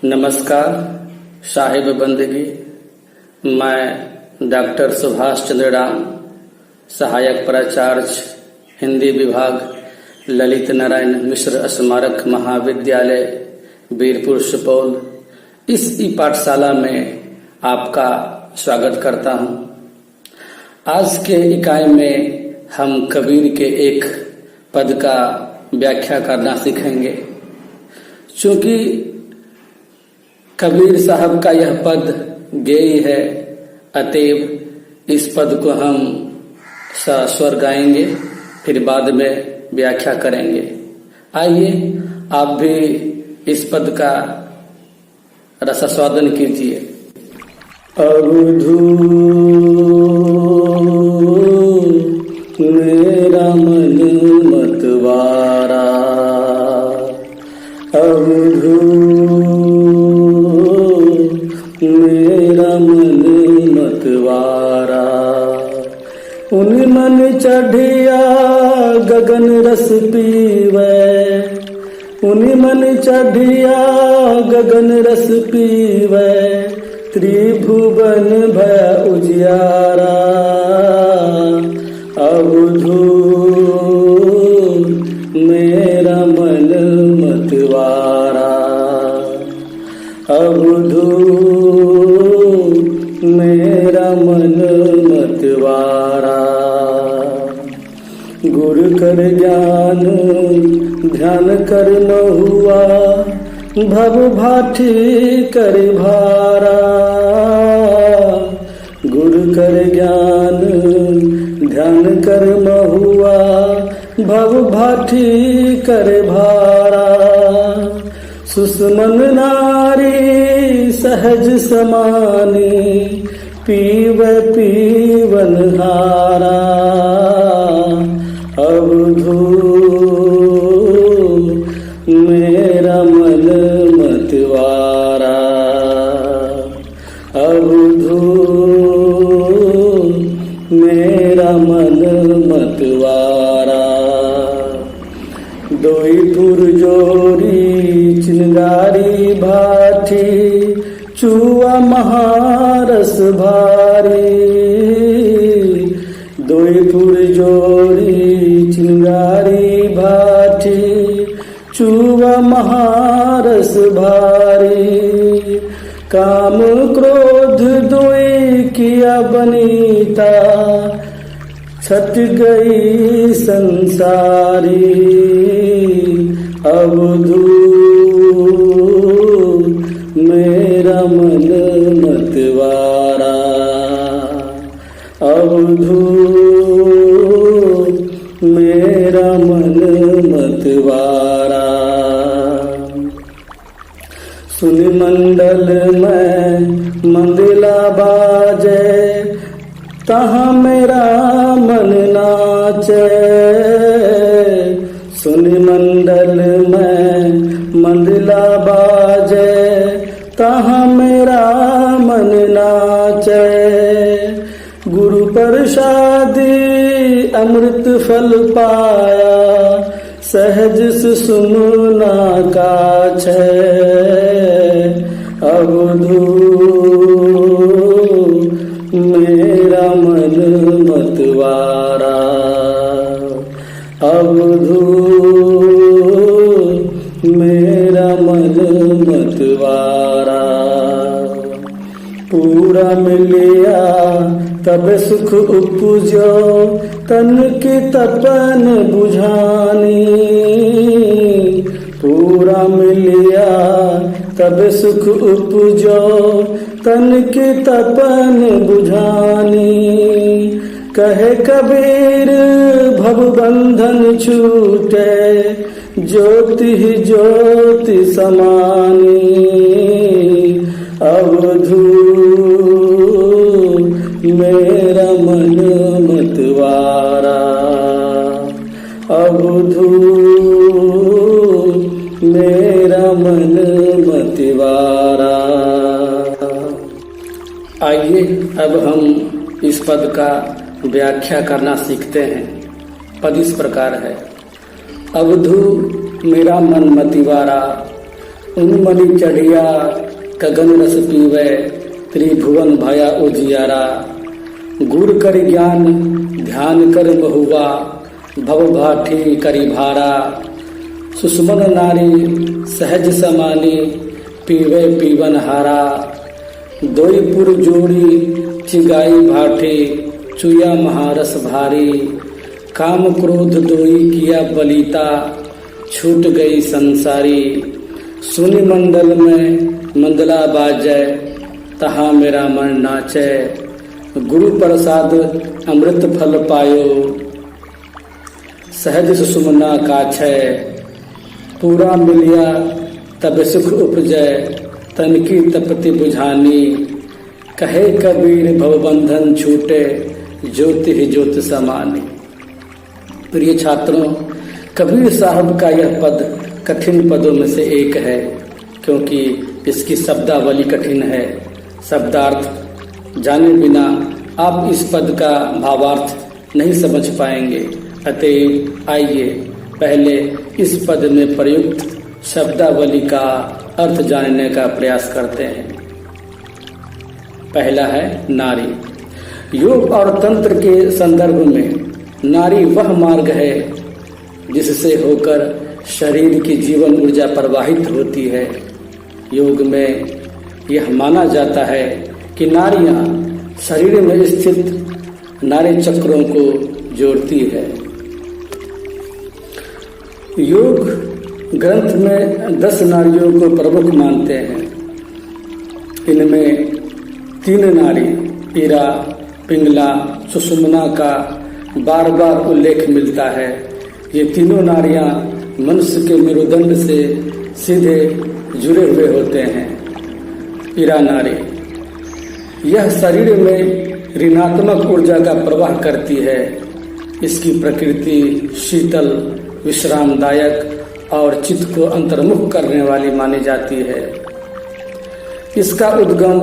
नमस्कार साहिब बंदगी। मैं डॉक्टर सुभाष चंद्र राम, सहायक प्राचार्य हिंदी विभाग, ललित नारायण मिश्र स्मारक महाविद्यालय, बीरपुर सुपौल, इस ई पाठशाला में आपका स्वागत करता हूं। आज के इकाई में हम कबीर के एक पद का व्याख्या करना सीखेंगे। चूंकि कबीर साहब का यह पद गेय है, अतएव इस पद को हम सस्वर गाएंगे, फिर बाद में व्याख्या करेंगे। आइए आप भी इस पद का रसास्वादन कीजिए। अवधू मेरा मन मतवारा, अवधू मेरा मन मतवारा, उन मन चढ़िया गगन रस पीवे, उन मन चढ़िया गगन रस पीवे, त्रिभुवन भय उजियारा, अवधू मेरा मन मतवारा, अवधू मेरा मन मतवारा। गुरु कर ज्ञान ध्यान कर न हुआ, भव भाठी कर भारा, गुरु कर ज्ञान ध्यान कर न हुआ, भव भाठी कर भारा। सुषमन नारी सहज समानी, पीव पीवन हारा, अवधू मेरा मन मतवारा, अवधू मेरा मन मतवारा। दोई पुर जोरी चिंगारी भाठी, चुआ महारस भारी, दोई पुर जोरी चिंगारी भाठी, चुआ महारस भारी। काम क्रोध दोई किया बनीता, छट गई संसारी, अवधू मेरा मन मतवारा, अवधू मेरा मन मतवारा। सुन मंडल में मंदिला बाजे, तहाँ मेरा मन नाचे, सुन मंडल में मंदिला बाजे, तहाँ मेरा मन नाचे। गुरु प्रसादी अमृत फल पाया, सहज सुसुमना काछ, अवधू मेरा मन मतवारा, अवधू मेरा मन मतवारा। पूरा मिलिया तब सुख उपजो, तन की तपन बुझानी, पूरा मिलिया तब सुख उपजो, तन की तपन बुझानी। कहे कबीर भव बंधन छूटे, ज्योति ही ज्योति समानी, अवधू मेरा मन मतवारा, अवधू मेरा मन मतवारा। आइए अब हम इस पद का व्याख्या करना सीखते हैं। पद इस प्रकार है। अवधू मेरा मन मतिवारा, उन्मणि चढ़िया गगन रस पीवे, त्रिभुवन भया उजियारा। गुर कर ज्ञान ध्यान कर बहुआ, भव भाठी करी भारा। सुषमन नारी सहज समानी, पीवे पीवन हारा। दोईपुर जोड़ी चिगाई भाठी, चुया महारस भारी। काम क्रोध दोई किया बलीता, छूट गई संसारी। सुनि मंडल में मंदला बाजै, तहाँ मेरा मन नाचै। गुरु प्रसाद अमृत फल पायो, सहज सुषुम्ना काछै। पूरा मिलिया तब सुख उपजै, तन की तपति बुझानी। कहे कबीर भवबंधन छूटे, ज्योति ही ज्योत समानी। प्रिय छात्रों, कबीर साहब का यह पद कठिन पदों में से एक है, क्योंकि इसकी शब्दावली कठिन है। शब्दार्थ जाने बिना आप इस पद का भावार्थ नहीं समझ पाएंगे। अतएव आइए पहले इस पद में प्रयुक्त शब्दावली का अर्थ जानने का प्रयास करते हैं। पहला है नारी। योग और तंत्र के संदर्भ में नारी वह मार्ग है जिससे होकर शरीर की जीवन ऊर्जा प्रवाहित होती है। योग में यह माना जाता है कि नारियां शरीर में स्थित नाड़ी चक्रों को जोड़ती है। योग ग्रंथ में 10 नाड़ियों को प्रमुख मानते हैं। इनमें 3 नाड़ी इरा, पिंगला, सुषुम्ना का बार बार उल्लेख मिलता है। ये तीनों नाड़ियां मनुष्य के मेरुदंड से सीधे जुड़े हुए होते हैं। इरा नाड़ी यह शरीर में ऋणात्मक ऊर्जा का प्रवाह करती है। इसकी प्रकृति शीतल, विश्रामदायक और चित्त को अंतर्मुख करने वाली मानी जाती है। इसका उद्गम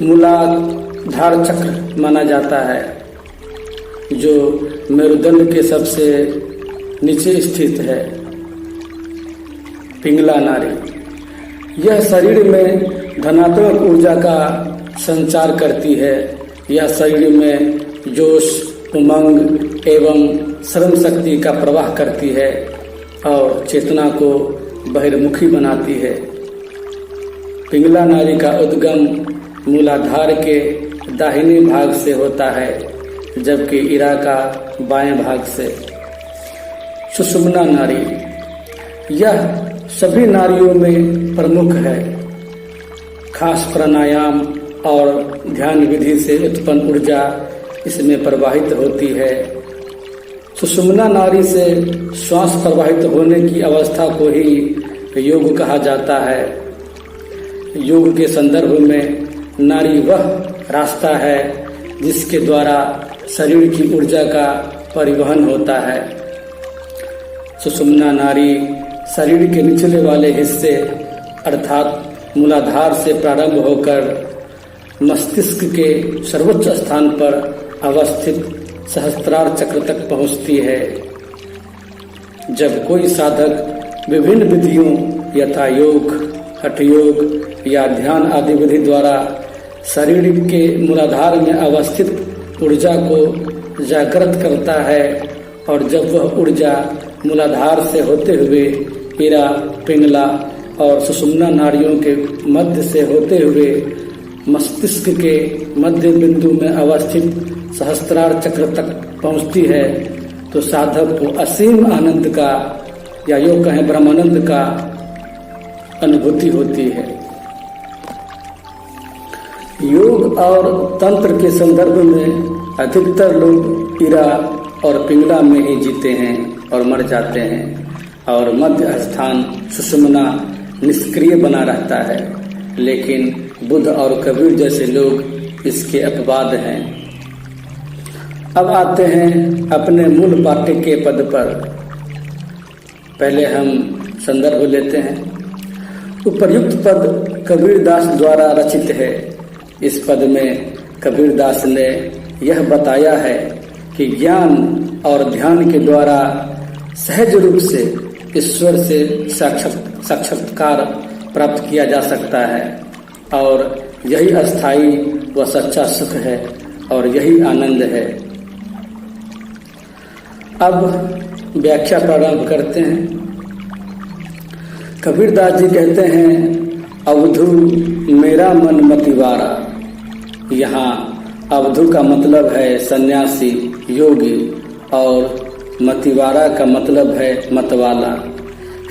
मूलाधार चक्र माना जाता है, जो मेरुदंड के सबसे नीचे स्थित है। पिंगला नाड़ी यह शरीर में धनात्मक ऊर्जा का संचार करती है। यह शरीर में जोश, उमंग एवं श्रम शक्ति का प्रवाह करती है और चेतना को बहिर्मुखी बनाती है। पिंगला नाड़ी का उद्गम मूलाधार के दाहिने भाग से होता है, जबकि इरा का बाएं भाग से। सुषुम्ना नाड़ी यह सभी नाड़ियों में प्रमुख है। खास प्राणायाम और ध्यान विधि से उत्पन्न ऊर्जा इसमें प्रवाहित होती है। सुषुम्ना नाड़ी से श्वास प्रवाहित होने की अवस्था को ही योग कहा जाता है। योग के संदर्भ में नाड़ी वह रास्ता है जिसके द्वारा शरीर की ऊर्जा का परिवहन होता है। सुषुम्ना नाड़ी शरीर के निचले वाले हिस्से अर्थात मूलाधार से प्रारंभ होकर मस्तिष्क के सर्वोच्च स्थान पर अवस्थित सहस्त्रार चक्र तक पहुंचती है। जब कोई साधक विभिन्न विधियों यथा योग, हठ योग या ध्यान आदि विधि द्वारा शरीर के मूलाधार में अवस्थित ऊर्जा को जागृत करता है और जब वह ऊर्जा मूलाधार से होते हुए इरा, पिंगला और सुषुम्ना नाड़ियों के मध्य से होते हुए मस्तिष्क के मध्य बिंदु में अवस्थित सहस्त्रार चक्र तक पहुंचती है, तो साधक को असीम आनंद का या योग कहें ब्रह्मानंद का अनुभूति होती है। योग और तंत्र के संदर्भ में अधिकतर लोग इरा और पिंगला में ही जीते हैं और मर जाते हैं, और मध्य स्थान सुषुम्ना निष्क्रिय बना रहता है। लेकिन बुद्ध और कबीर जैसे लोग इसके अपवाद हैं। अब आते हैं अपने मूल पाठ्य के पद पर। पहले हम संदर्भ लेते हैं। उपर्युक्त पद कबीरदास द्वारा रचित है। इस पद में कबीरदास ने यह बताया है कि ज्ञान और ध्यान के द्वारा सहज रूप से ईश्वर से साक्षात्कार प्राप्त किया जा सकता है और यही अस्थाई व सच्चा सुख है और यही आनंद है। अब व्याख्या प्रारंभ करते हैं। कबीरदास जी कहते हैं, अवधू मेरा मन मतिवारा। यहाँ अवधू का मतलब है सन्यासी, योगी, और मतिवारा का मतलब है मतवाला।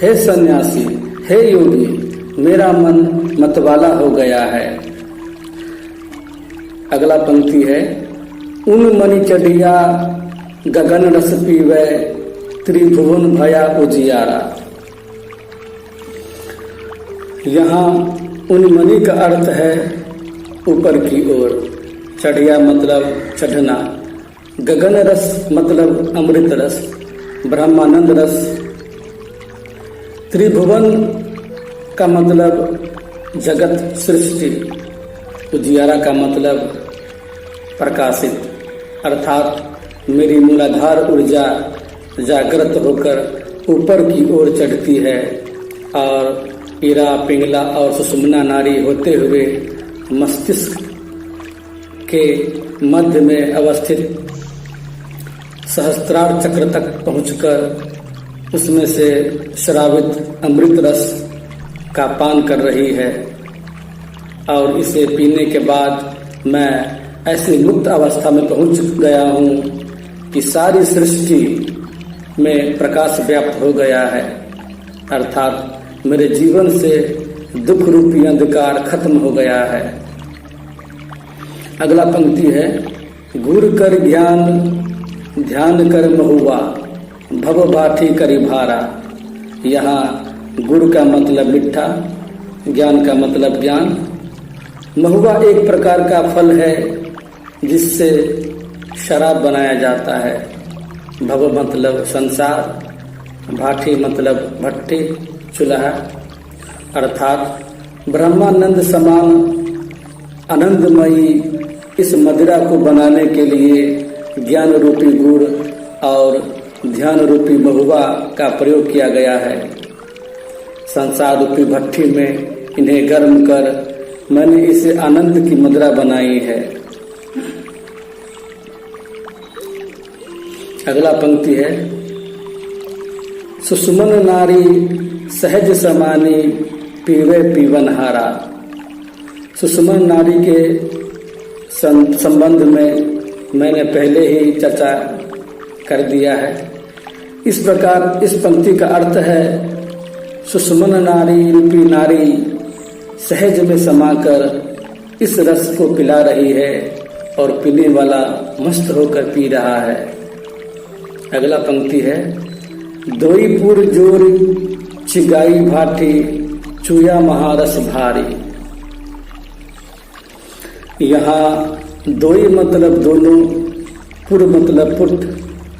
हे सन्यासी, हे योगी, मेरा मन मतवाला हो गया है। अगला पंक्ति है, उन मणि चढ़िया गगन रस पीवे, त्रिभुवन भया उजियारा। यहाँ उन मणि का अर्थ है ऊपर की ओर। चढ़िया मतलब चढ़ना, गगन रस मतलब अमृत रस, ब्रह्मानंद रस, त्रिभुवन का मतलब जगत सृष्टि, उजियारा का मतलब प्रकाशित, अर्थात मेरी मूलाधार ऊर्जा जागृत होकर ऊपर की ओर चढ़ती है और इरा, पिंगला और सुषुम्ना नाड़ी होते हुए मस्तिष्क के मध्य में अवस्थित सहस्त्रार चक्र तक पहुंचकर उसमें से श्रावित अमृत रस का पान कर रही है और इसे पीने के बाद मैं ऐसी मुक्त अवस्था में पहुंच गया हूँ कि सारी सृष्टि में प्रकाश व्याप्त हो गया है, अर्थात मेरे जीवन से दुख रूपी अंधकार खत्म हो गया है। अगला पंक्ति है, गुरु कर ज्ञान ध्यान कर महुआ, भव बाठी करी भारा। यहाँ गुरु का मतलब मिठा, ज्ञान का मतलब ज्ञान। महुआ एक प्रकार का फल है जिससे शराब बनाया जाता है। भव मतलब संसार, भाठी मतलब भट्टी, चूल्हा, अर्थात ब्रह्मानंद समान आनंदमयी इस मदिरा को बनाने के लिए ज्ञान रूपी गुड़ और ध्यान रूपी महुआ का प्रयोग किया गया है। संसार रूपी भट्टी में इन्हें गर्म कर मैंने इसे आनंद की मदिरा बनाई है। अगला पंक्ति है, सुषुमन नारी सहज समानी पीवे पीवनहारा। सुषुमन नारी के संबंध में मैंने पहले ही चर्चा कर दिया है। इस प्रकार इस पंक्ति का अर्थ है, सुषुमन नारी रूपी नारी सहज में समाकर इस रस को पिला रही है और पीने वाला मस्त होकर पी रहा है। अगला पंक्ति है, दोईपुर जोर चिगाई भाटी चुया महारस भारी। यहाँ दोई मतलब दोनों, पुर मतलब पुट,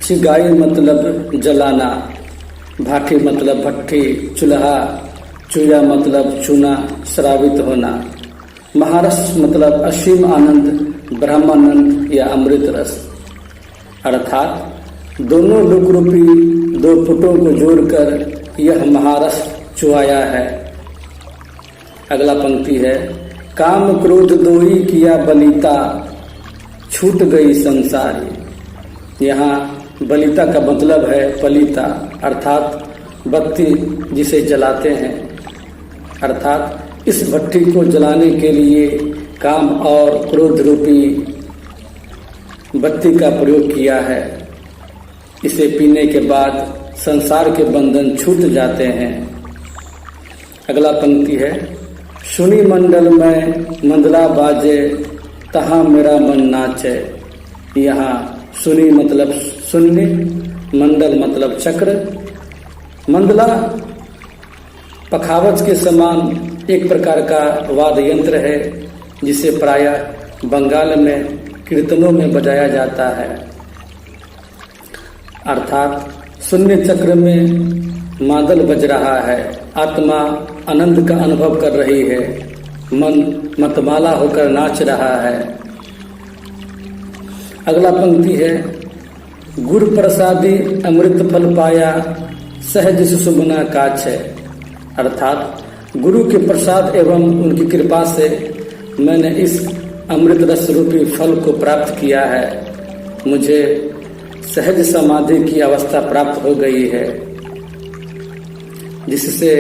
चिगाई मतलब जलाना, भाटी मतलब भट्टी, चूल्हा, चुया मतलब चूना, श्रावित होना, महारस मतलब असीम आनंद, ब्रह्मानंद या अमृत रस, अर्थात दोनों लोक रूपी दो पुटों को जोड़कर यह महारस चुआया है। अगला पंक्ति है, काम क्रोध दोई किया बलिता छूट गई संसारी। यहाँ बलिता का मतलब है पलिता, अर्थात बत्ती जिसे जलाते हैं, अर्थात इस भट्टी को जलाने के लिए काम और क्रोध रूपी बत्ती का प्रयोग किया है। इसे पीने के बाद संसार के बंधन छूट जाते हैं। अगला पंक्ति है, सुनी मंडल में मंदला बाजे तहाँ मेरा मन नाचे। यहाँ सुनी मतलब शून्य, मंडल मतलब चक्र। मंदला पखावज के समान एक प्रकार का वाद्य यंत्र है जिसे प्रायः बंगाल में कीर्तनों में बजाया जाता है, अर्थात शून्य चक्र में मादल बज रहा है, आत्मा आनंद का अनुभव कर रही है, मन मतमाला होकर नाच रहा है। अगला पंक्ति है, गुरु प्रसादी अमृत फल पाया सहज सुषुम्ना काछ है, अर्थात गुरु के प्रसाद एवं उनकी कृपा से मैंने इस अमृत रस रूपी फल को प्राप्त किया है। मुझे सहज समाधि की अवस्था प्राप्त हो गई है, जिससे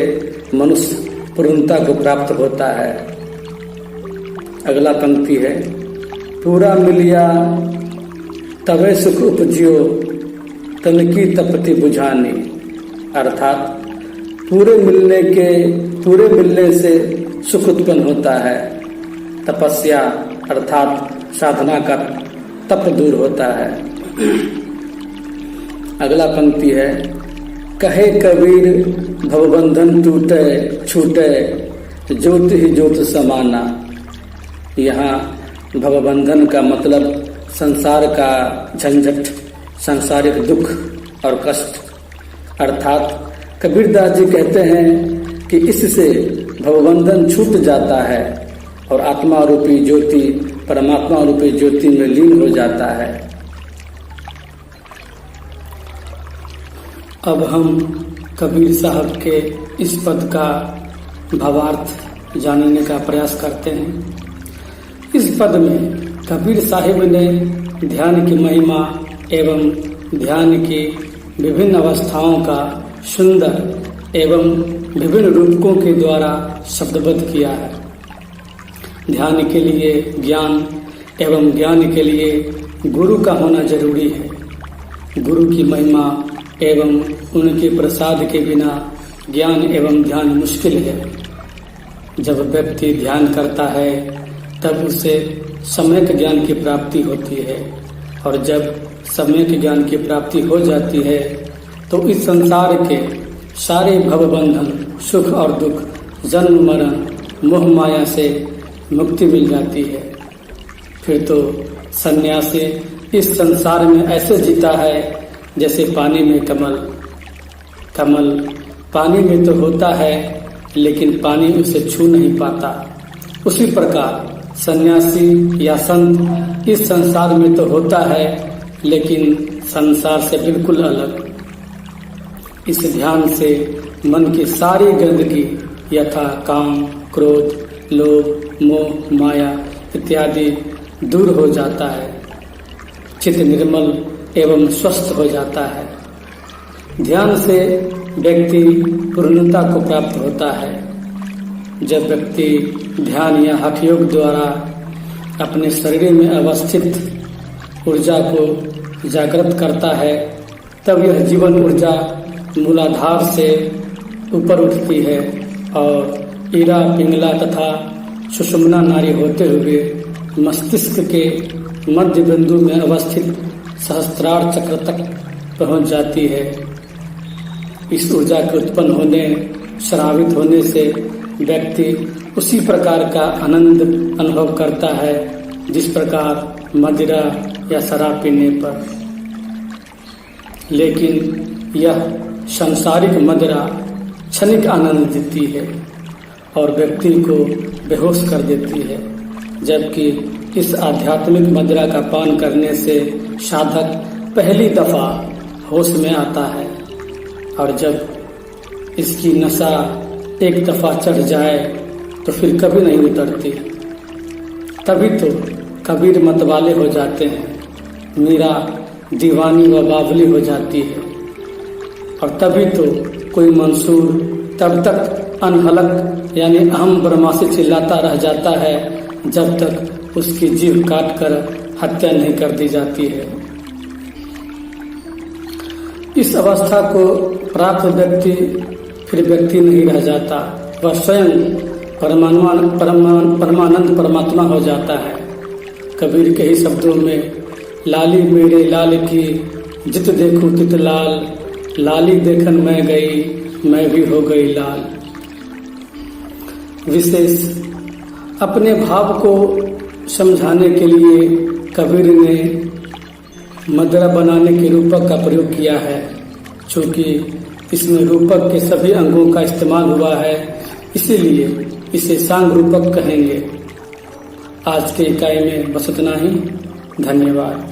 मनुष्य पूर्णता को प्राप्त होता है। अगला पंक्ति है, पूरा मिलिया तवे सुख उपजियो तनकी तपति बुझानी। अर्थात पूरे मिलने से सुख उत्पन्न होता है। तपस्या अर्थात साधना का तप दूर होता है। अगला पंक्ति है, कहे कबीर भवबंधन टूटे छूटे ज्योति ही ज्योत समाना। यहाँ भवबंधन का मतलब संसार का झंझट, सांसारिक दुख और कष्ट। अर्थात कबीरदास जी कहते हैं कि इससे भवबंधन छूट जाता है और आत्मा रूपी ज्योति परमात्मा रूपी ज्योति में लीन हो जाता है। अब हम कबीर साहब के इस पद का भावार्थ जानने का प्रयास करते हैं। इस पद में कबीर साहिब ने ध्यान की महिमा एवं ध्यान की विभिन्न अवस्थाओं का सुंदर एवं विभिन्न रूपकों के द्वारा शब्दबद्ध किया है। ध्यान के लिए ज्ञान एवं ज्ञान के लिए गुरु का होना जरूरी है। गुरु की महिमा एवं उनके प्रसाद के बिना ज्ञान एवं ध्यान मुश्किल है। जब व्यक्ति ध्यान करता है तब उसे सम्यक ज्ञान की प्राप्ति होती है, और जब सम्यक ज्ञान की प्राप्ति हो जाती है तो इस संसार के सारे भवबंधन, सुख और दुख, जन्म मरण, मोह माया से मुक्ति मिल जाती है। फिर तो सन्यासी इस संसार में ऐसे जीता है जैसे पानी में कमल। कमल पानी में तो होता है लेकिन पानी उसे छू नहीं पाता। उसी प्रकार सन्यासी या संत इस संसार में तो होता है लेकिन संसार से बिल्कुल अलग। इस ध्यान से मन की सारी गंदगी यथा काम, क्रोध, लोभ, मोह, माया इत्यादि दूर हो जाता है। चित्त निर्मल एवं स्वस्थ हो जाता है। ध्यान से व्यक्ति पूर्णता को प्राप्त होता है। जब व्यक्ति ध्यान या हठ योग द्वारा अपने शरीर में अवस्थित ऊर्जा को जागृत करता है तब यह जीवन ऊर्जा मूलाधार से ऊपर उठती है और ईरा, पिंगला तथा सुषुम्ना नाड़ी होते हुए मस्तिष्क के मध्य बिंदु में अवस्थित सहस्त्रार चक्र तक पहुंच जाती है। इस ऊर्जा के उत्पन्न होने, श्रावित होने से व्यक्ति उसी प्रकार का आनंद अनुभव करता है जिस प्रकार मदिरा या शराब पीने पर। लेकिन यह सांसारिक मदिरा क्षणिक आनंद देती है और व्यक्ति को बेहोश कर देती है, जबकि इस आध्यात्मिक मदिरा का पान करने से साधक पहली दफा होश में आता है, और जब इसकी नशा एक दफा चढ़ जाए तो फिर कभी नहीं उतरती। तभी तो कबीर मतवाले हो जाते हैं, मीरा दीवानी व बावली हो जाती है, और तभी तो कोई मंसूर तब तक अनहलक यानी अहम ब्रह्मासी चिल्लाता रह जाता है जब तक उसकी जीभ काट कर हत्या नहीं कर दी जाती है। इस अवस्था को प्राप्त व्यक्ति फिर व्यक्ति नहीं रह जाता, वह स्वयं परमानंद परमात्मा हो जाता है। कबीर के ही शब्दों में, लाली मेरे लाल की जित देखूं तित लाल, लाली देखन मैं गई मैं भी हो गई लाल। विशेष अपने भाव को समझाने के लिए कबीर ने मदिरा बनाने के रूपक का प्रयोग किया है। चूँकि इसमें रूपक के सभी अंगों का इस्तेमाल हुआ है, इसीलिए इसे सांग रूपक कहेंगे। आज के इकाई में बस इतना ही। धन्यवाद।